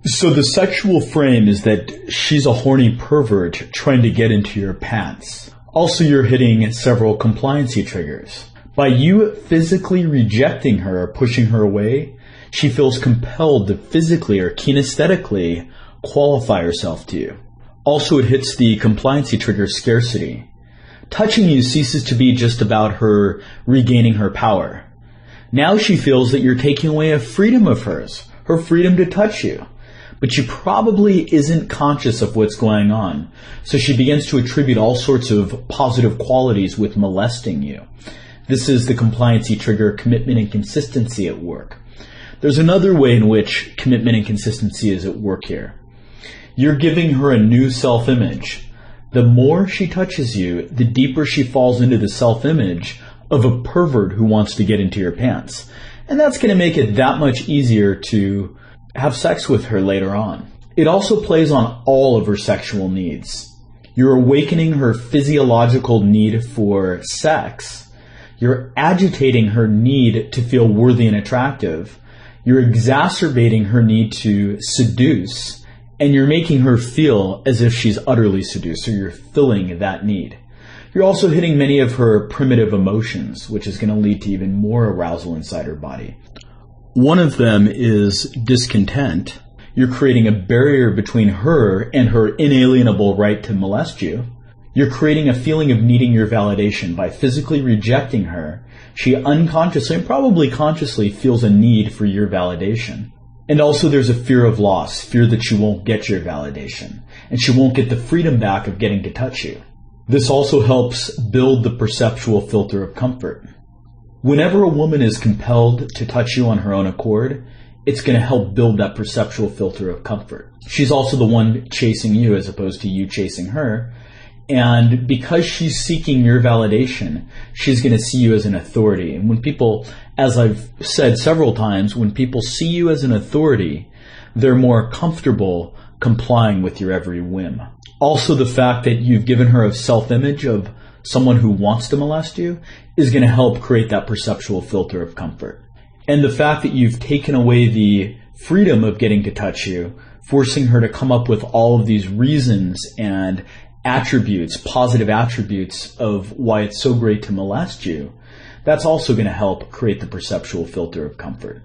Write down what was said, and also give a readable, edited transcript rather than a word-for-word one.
So the sexual frame is that she's a horny pervert trying to get into your pants. Also, you're hitting several compliancy triggers. By you physically rejecting her or pushing her away, she feels compelled to physically or kinesthetically qualify herself to you. Also, it hits the compliancy trigger scarcity. Touching you ceases to be just about her regaining her power. Now she feels that you're taking away a freedom of hers, her freedom to touch you. But she probably isn't conscious of what's going on, so she begins to attribute all sorts of positive qualities with molesting you. This is the compliancy trigger commitment and consistency at work. There's another way in which commitment and consistency is at work here. You're giving her a new self-image. The more she touches you, the deeper she falls into the self-image of a pervert who wants to get into your pants. And that's going to make it that much easier to have sex with her later on. It also plays on all of her sexual needs. You're awakening her physiological need for sex. You're agitating her need to feel worthy and attractive. You're exacerbating her need to seduce. And you're making her feel as if she's utterly seduced, so you're filling that need. You're also hitting many of her primitive emotions, which is going to lead to even more arousal inside her body. One of them is discontent. You're creating a barrier between her and her inalienable right to molest you. You're creating a feeling of needing your validation. By physically rejecting her, she unconsciously and probably consciously feels a need for your validation. And also there's a fear of loss, fear that she won't get your validation, and she won't get the freedom back of getting to touch you. This also helps build the perceptual filter of comfort. Whenever a woman is compelled to touch you on her own accord, it's going to help build that perceptual filter of comfort. She's also the one chasing you as opposed to you chasing her. And because she's seeking your validation, she's going to see you as an authority. And when people, as I've said several times, when people see you as an authority, they're more comfortable complying with your every whim. Also, the fact that you've given her a self-image of someone who wants to molest you is going to help create that perceptual filter of comfort. And the fact that you've taken away the freedom of getting to touch you, forcing her to come up with all of these reasons and attributes, positive attributes of why it's so great to molest you, that's also going to help create the perceptual filter of comfort.